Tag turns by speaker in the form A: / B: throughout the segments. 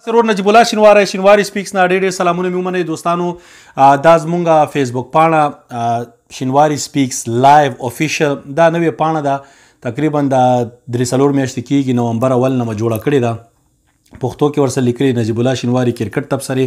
A: سرور نجیب الله شینواری شینواری سپیکس نه ډېر سلامونه مې ومنئ دوستانو دا زمونږ فیسبوک پاڼه شینواری سپیکس لایو افیشل دا نوې پاڼه ده تقریبا د 3 میاشتې کېږي نومبر اول نه مې جوړه کړې ده پښتو کې ورسره لیکلي نجیب الله شینواری کرکټ تبصرې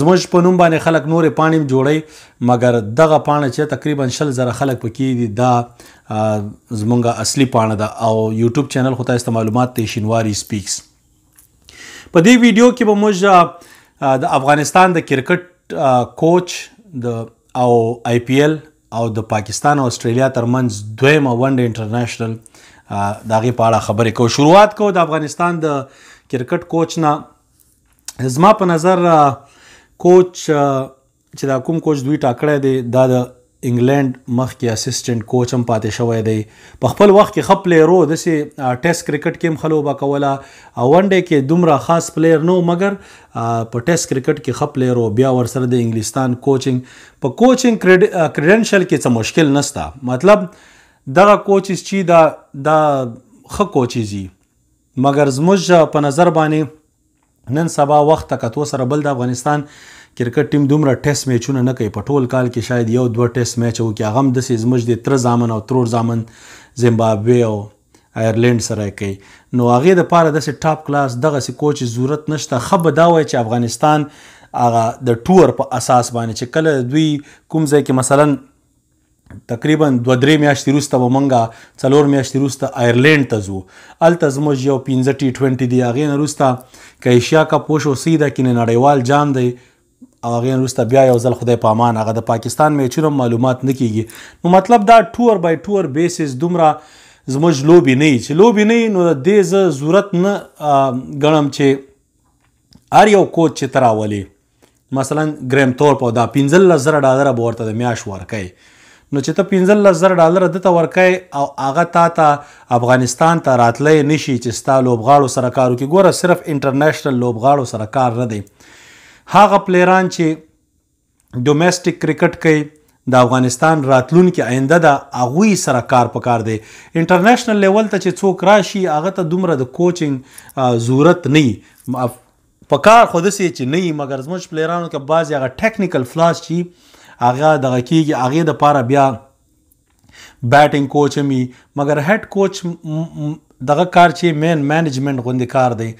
A: زموږ په نوم باندې خلک نورې پاڼې هم جوړوي مګر دغه پاڼه چې تقریبا 100,000 خلک پکې دي دا زمونږ اصلي پاڼه ده او یوټیوب چینل خو تاسو ته معلومات دی شینواری سپیکس په دې ویډیو کې به موږ د افغانستان د کرکټ کوچ او آی پی ایل او د پاکستان او استرالیا ترمنځ دویمه ونډه انټرنیشنل د هغې په اړه خبرې کوو. شروعات کوو د افغانستان د کرکټ کوچ نه. زما په نظر کوچ چې دا کوم کوچ دوی ټاکلی دی دا د انګلینډ مخکې اسسټنټ کوچ هم پاتې شوی دی. په خپل وخت کې ښه پلیئر و داسې ټیسټ کرکټ کې هم ښه لوبه کوله او ون ډے کې دومره خاص پلیئر نه و مګر په ټیسټ کرکټ کې ښه پلیئر و. بیا ورسره د انګلستان کوچنګ په کوچنګ کریډنشل کې څه مشکل نشته مطلب دغه کوچز چې دا ښه کوچز دي مګر زموږ په نظر باندې نن سبا وخت ته کتو سره بل د افغانستان کرکټ ټیم دومره ټیسټ میچونه نه کوي په ټول کال کې شاید 1-2 ټیسټ میچ وکړي هغه هم داسې زموږ د تره زامن او ترور زامن زیمبابوې او آیرلینډ سره کوي نو هغې دپاره داسې ټاپ کلاس دغسې کوچ ضرورت نشته. ښه به دا وایي چې افغانستان هغه د ټور په اساس باندې چې کله دوی کوم ځای کې مثلا تقریبا 2-3 میاشتې وروسته به موږ 4 میاشتې وروسته آیرلینډ ته ځو هلته زموږ یو 15 T20 دی هغې نه وروسته که ایشیا کپ وشو سی ده کې نړیوال جام دی او هغې نه وروسته بیا یو ځل خدای په امان هغه د پاکستان میچونه معلومات نه کیږي نو مطلب دا ټور بای ټور بیسز دومره زموږ لوبې نه وي چې لوبې نه وي نو د دې زه ضرورت نه ګڼم چې هر یو کوچ چې ته راولې مثلا ګریم تورپ او دا $15,000 به ورته د میاشت ورکوي نو چې ته $15,000 دته ورکوي او هغه تا ته افغانستان ته راتلی نشي چې ستا لوبغاړو سره کار وکړي. ګوره صرف انټرنیشنل لوبغاړو سره کار نه دی هغه پلیران چې ډومیسټک کرکټ کوي د افغانستان راتلونکي آینده ده هغوی سره کار پکار دی. انټرنیشنل لیول ته چې څوک راشي هغه ته دومره د کوچنګ ضرورت نه وي پکار خو داسې چې نه وي مګر زموږ پلیرانو کې بعضې هغه ټیکنیکل فلاس چې هغه دغه کېږي هغې دپاره بیا بیټینګ کوچ هم وي مګر هیډ کوچ دغه کار چې مین مینجمنټ غوندې کار دی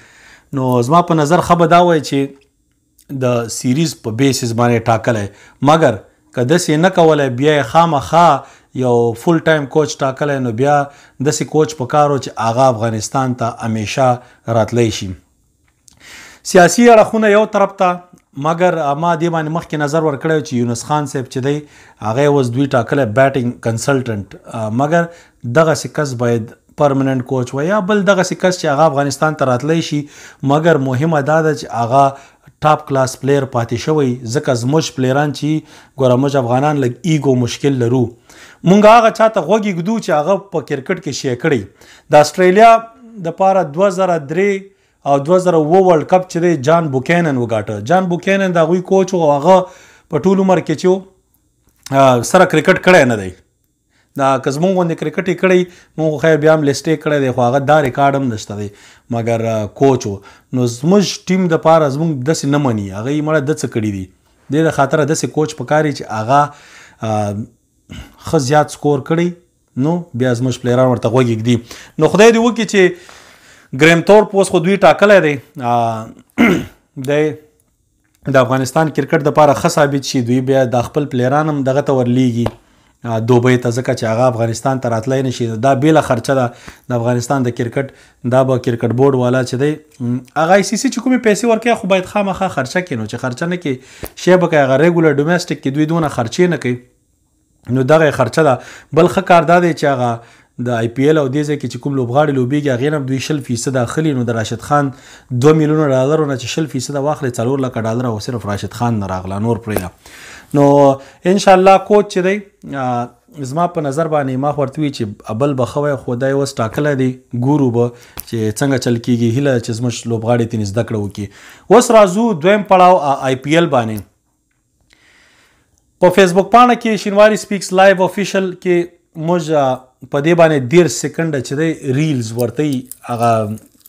A: نو زما په نظر ښه به دا وایي چې د سیریز په بیسز باندې ټاکلی مګر که داسې نه کولی بیا یې خامخا یو فل ټایم کوچ ټاکلی نو بیا داسې کوچ پکار و چې هغه افغانستان ته همیشه راتلی شي. سیاسي اړخونه یو طرف ته مګر ما دې باندې مخکې نظر ورکړی چې یونس خان صاحب چې دی هغه اوس دوی ټاکلی بیټینګ کنسلټنټ مګر دغسې کس باید پرمننټ کوچ و یا بل دغسې کس چې هغه افغانستان ته راتلی شي مګر مهمه دا ده چې هغه ټاپ کلاس پلیر پاتې شوی ځکه زموږ پلیران چې ګوره موږ افغانان لږ ایګو مشکل لرو موږ هغه چاته غوږ ږدو چې هغه په کرکټ کې شی کړی د استرالیا دپاره 2003 او 2007 ورلډ کپ چې دی جان بوکینن وګاټه. جان بوکینن د هغوی کوچ و هغه په ټول عمر کې چې سره کرکټ کړی نه دی دا که زمونږ غوندې کرکټ یې کړی مونږ خیر بیا هم لیسټ کړی دی خو هغه دا ریکارډ هم نشته دی مګر کوچ و نو زموږ ټیم دپاره زمونږ داسې نه مني هغه یې مړه ده څه کړي دي دې د خاطره داسې کوچ پکار چې هغه ښه زیات سکور کړی نو بیا زموږ پلیران ورته غوږ ږدي نو خدای دې وکړي چې ګریم تورپ اوس خو دوی ټاکلی دی د افغانستان کرکټ دپاره ښه ثابت شي دوی بیا د خپل پلیران هم دغه ته ورلیږي دوبۍ ته ځکه چې هغه افغانستان ته راتلی نشي دا بیله خرچه ده د افغانستان د کرکټ دا به کرکټ بورډ والا چې دی هغه آی سی سی چې کومې پیسې ورکوي خو باید خامخا خرچه کړي نو چې خرچه نه کړي شی به کوي هغه ریګولر ډومیسټک کې دوی دونه خرچې نه کوي نو دغه یې خرچه ده. بل ښه کار دا دی چې هغه د آی پی ایل او دې ځای کې چې کوم لوبغاړي لوبېږي هغې نه دوی 100% اخلي نو د راشد خان $2 ملیونه نه چې 100% واخلي $4 لک او صرف راشد خان نه راغله نور پرېږده نو انشاءالله کوچ چې دی زما په نظر باندې ما خو ورته وي چې بل به ښه وی خو دا یې اوس ټاکلی دی ګورو به چې څنګه چل کېږي هیله ده چې زموږ لوبغاړي ترې زده کړه وکړي. اوس راځو دویم پړاو آی پی ایل باندې. په فیسبوک پاڼه کې شینواری سپیکس لایو افیشل کې موږ په دې باندې 10 سکنډه چې دی ریلز ورته هغه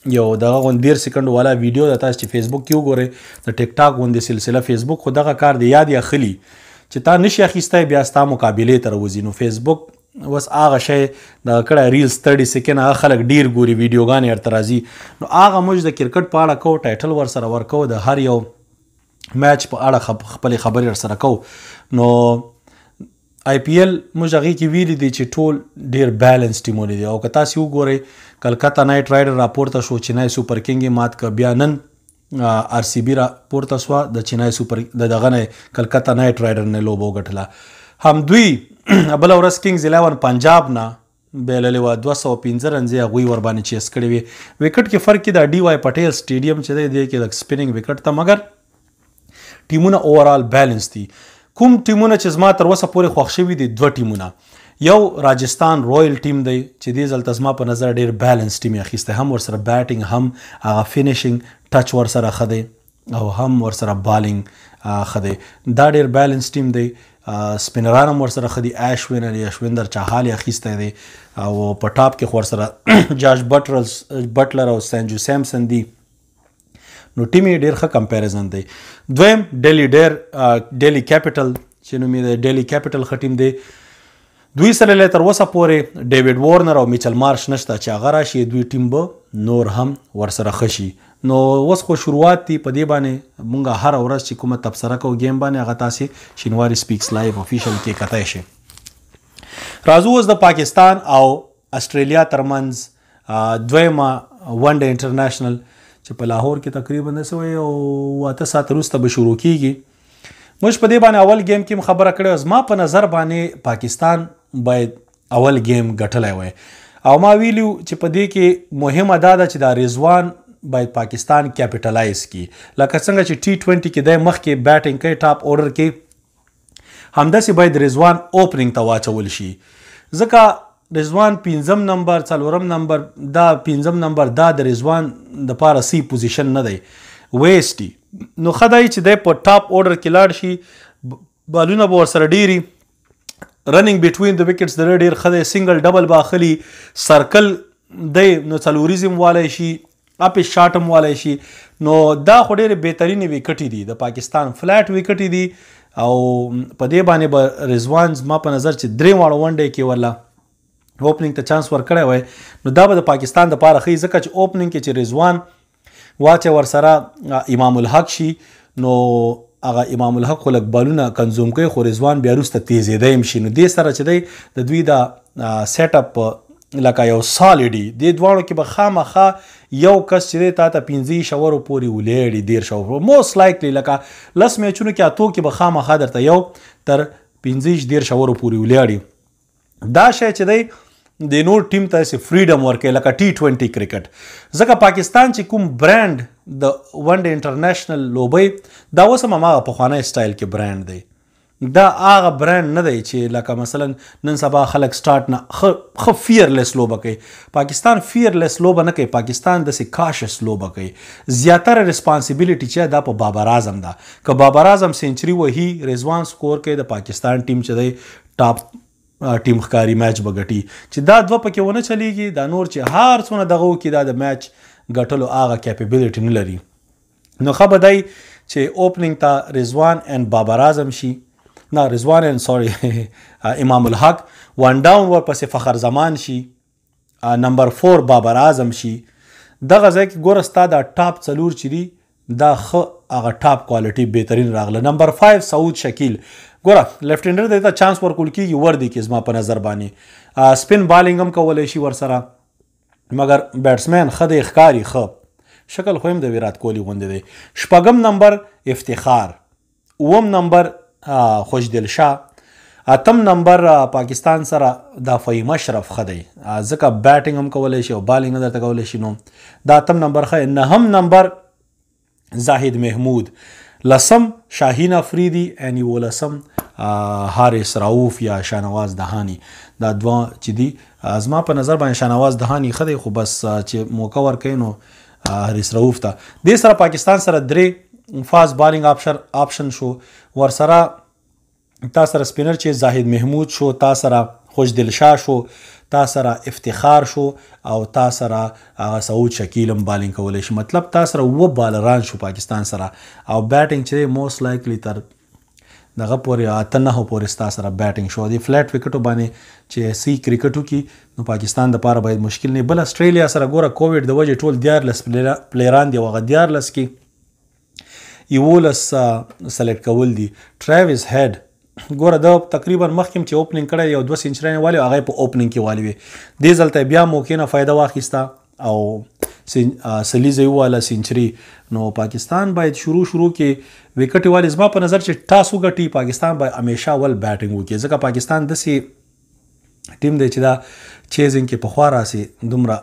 A: یو دغه غوندې 13 سکنډ والا ویډیو د تاسو چې فیسبوک کې وګورئ د ټیک ټاک غوندې سلسله فیسبوک خو دغه کار د یاد یا خلی چې تا نشي اخیستی بیا ستا مقابلې ته راوځي نو فیسبوک اوس هغه شی دغه کړی ریلز 30 سکنډ هغه خلک ډیر ګوري ویډیوګانې ورته راځي نو هغه موږ د کرکټ په اړه کوو ټایټل ورسره ورکوو د هر یو میچ په اړه خپلې خبرې ورسره کوو نو IPL موږ هغې کې ویلي دي چې ټول ډېر بیلنس ټیمونه دي او که تاسې وګورئ کلکته نایټ رایډر راپورته شو چینای سوپر کینګ یې مات که بیا نن RCB راپورته سوه د چینای سوپر د دغه نه کلکته نایټ رایډر نه لوبه وګټله هم دوی بله ورځ کینګز 11 پنجاب نه بایللې وه 215 رنزې هغوی ورباندې چیس کړې وې وکټ کې فرق کې د DY پټیل سټیډیم چې دی دی کې د سپیننګ وکټ ته مګر ټیمونه اوورال بیلنس دي کوم ټیمونه چې زما تر اوسه پورې خوښ شوي دي 2 ټیمونه یو راجستان رویل ټیم دی چې دې ځلته زما په نظر ډېر بیلنس ټیم یې اخیستی هم ورسره بیټینګ هم هغه فینیشنګ ټچ ورسره ښه دی او هم ورسره بالینګ ښه دی دا ډېر بیلنس ټیم دی سپینران هم ورسره ښه دي ایشویندر چاهال یې اخیستی دی او په ټاپ کې خو ورسره جاش بټلر او سینجو سیمسن دي نو ټیم یې ډېر ښه کمپیریزن دی دویم ډیلی کیپیټل چې نوم یې دی ډیلی کیپیټل ښه ټیم دی دوی سره تر اوسه پورې ډیوډ وارنر او میچل مارش نشته چې هغه راشي دوی ټیم به نور هم ورسره ښه شي نو اوس خو شروعات دي په دې باندې مونږ هره ورځ چې کومه تبصره کوو گیم باندې هغه تاسې شینواري سپیکس لایو افیشل کې کتای شي راځو اوس د پاکستان او استرالیا ترمنځ دویمه ون ډے انټرنیشنل چې په لاهور کې تقریبا نسوي او 8 ساعت وروسته به شروع کیږي موږ په دې باندې اول گیم کې خبره کړې زما په نظر باندې پاکستان باید اول گیم ګټلی وای او ما ویلو چې په دې کې مهمه دا ده چې دا رضوان باید پاکستان کیپیټلایز کی لکه څنګه چې T20 کې د مخکې بیټینګ کوي ټاپ اورډر کې همداسې باید رضوان اوپننګ ته واچول شي ځکه رضوان 5 نمبر 4 نمبر دا 5 نمبر دا د رضوان د پاره سی پوزیشن نه دی ویسټي نو خدای چې د په ټاپ اورډر کې لاړ شي بالونه به ورسره ډیری رننګ بټوین د وکټس د ډیر خدای سنگل ډبل باخلی سرکل دی نو څلوریزم والای شي اپ شاټم والای شي نو دا خو ډیره بهترین وکټي دي د پاکستان فلیټ وکټي دي او په دې باندې به رضوان زما په نظر چې 3 واړه ون ډے کې ولا اوپننګ ته چانس ورکړی وای نو دا به د پاکستان د پاره ښه ځکه چې اوپننګ کې چې رضوان واچه ورسره امام الحق شي نو هغه امام الحق خو لږ بالونه کنزوم کوي خو رضوان بیا وروسته تیزېدی هم شي نو دې سره چې دی د دوی دا سیټ اپ لکه یو سالډي دې دواړو کې به خامخا یو کس چې دی تا ته 15 شورو پورې ولیړي 10 شورو موست لایکلی لکه 10 میچونو کې اتو کې به خامخا درته یو تر 15 شورو پورې ولیړي دا شی چې دی د نور ټیم ته سي فریډم ورکړي لکه T20 کرکټ ځکه پاکستان چې کوم برانډ د ون ډے انټرنیشنل لوبي دا اوس هم هغه پخوانی سټایل کې برانډ دی دا هغه برانډ نه دی چې لکه مثلا نن سبا خلک سٹارټ نه خو فیرلیس لوبه کوي پاکستان فیرلیس لوبه نه کوي پاکستان د سي کاشس لوبه کوي زیاتره ریسپانسیبিলিټي چې دا په بابر اعظم ده که بابر اعظم سنچري وهي رضوان سکور کوي د پاکستان ټیم چې دی ټاپ ټیم ښکاری میچ به ګټي چې دا دوه پکې ونه چلیږي دا نور چې هر څونه دغه وکړي دا د میچ ګټلو هغه کیپیبلیټي نه لري نو ښه به دی چې اوپننګ ته رضوان اینډ بابر اعظم شي نه رضوان اینډ سوري امام الحق ون ډاون ورپسې فخر زمان شي نمبر 4 بابر اعظم شي دغه ځای کې ګوره ستا دا ټاپ 4 چې دي دا ښه هغه ټاپ کوالټي بهترین راغله نمبر 5 سعود شکیل ګوره لیفټ هینډر دی ته چانس ورکول کېږي ور دی کې زما په نظر باندې سپین بالینګ هم کولی شي ورسره مګر بیټسمین ښه دی ښکاري ښه شکل خو هم د ویرات کوهلي غوندې دی شپږم نمبر افتخار اووم نمبر خوشدل شاه اتم نمبر پاکستان سره د فهیم اشرف ښه دی ځکه بیټینګ هم کولی شي او بالینګ هم درته کولی شي نو دا اتم نمبر ښه نهم نمبر زاهد محمود لسم شاهین افریدی ان یولسم حارث رؤوف یا شاهنواز دهانی دا دوه چې دي زما په نظر باندې شاهنواز دهانی ښه دی خو بس چې موقع ورکوي نو حارث رؤوف ته دې سره پاکستان سره 3 فاست بالینګ آپشن شو ورسره تا سره سپینر چې زاهد محمود شو تا سره خوشدل شاه شو تا سره افتخار شو او تا سره هغه سعود شکیل هم بالینګ کولی شي مطلب تا سره 2 بالران شو پاکستان سره او بیټینګ چې موست لایکلی تر دغه پورې 8-9 پورې ستا سره بیټینګ شو د فلیټ وکټو باندې چې سی کرکټو کې نو پاکستان دپاره باید مشکل نه بل اسټریلیا سره ګوره کووډ د وجې ټول 14 پلیران دی او هغه 14 کې 11 سلیکټ کول دي ټریویس هیډ ګوره د تقریبا مخکې چې اوپننګ کړی یو 2 سنچریانې والي هغه په اوپننګ کې والي وي دې ځل ته بیا موقع نه فایده واخیسته او سلیزه یواله سنچري نو پاکستان باید شروع کې وکټې والي زما په نظر چې ټاس وګټي پاکستان باید همیشه اول بیټینګ وکړي ځکه پاکستان داسې ټیم دی چې دا چیزنګ کې پخوا راسي دومره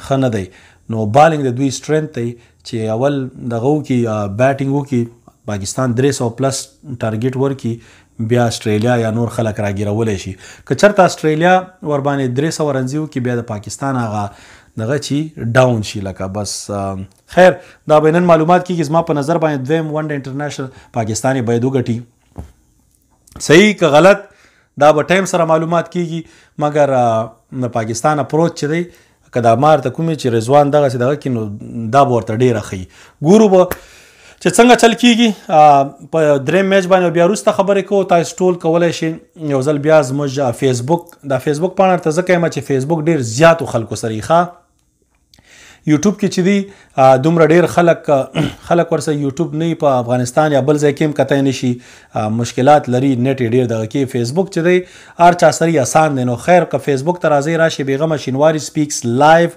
A: ښه نه دی نو بالینګ د دوی سټرینث دی چې اول دغه وکړي بیټینګ وکړي پاکستان 300 پلس ټارګیټ ورکړي بیا استرالیا یا نور خلک راګیرولی شي که چېرته استرالیا ورباندې 300 رنزي وکړي بیا د پاکستان هغه دغه چې ډاون شي لکه بس خیر دا به نن معلومات کېږي زما په نظر باندې دویم ون ډے انټرنیشنل پاکستان باید وګټي صحیح که غلط دا به ټایم سره معلومات کېږي مګر د پاکستان اپروچ چې دی که دا مار ته کومې چې رضوان دغسې دغه کړي نو دا به ورته ډېره ښیي ګورو به چې څنګه چل کېږي په دریم میچ باندې بیا وروسته خبرې کوو تاسو ټول کولی شئ یو ځل بیا زموږ فیسبوک دا فیسبوک پاڼه ورته ځکه یم چې فیسبوک ډېر زیاتو خلکو سره یې ښه یوټیوب کې چې دی دومره ډېر خلک ورسره یوټیوب نه په افغانستان یا بل ځای کې هم کتی نه شي مشکلات لري نیټ یې ډېر دغه کې فیسبوک چې دی هر چا سره یې اسان دی نو خیر که فیسبوک ته راځئ راشئ بېغمه شینواري سپیکس لایو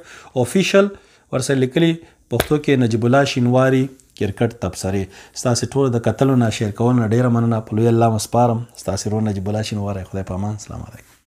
A: افیشل ورسره لیکلي پښتو کې نجیب الله شینواري کرکټ تبصرې ستاسې ټولو د کتلو نه شیر کولو نه ډېره مننه په لوی الله مسپارم ستاسې ورور نجیب الله شینواری خدای په امان سلام علیکم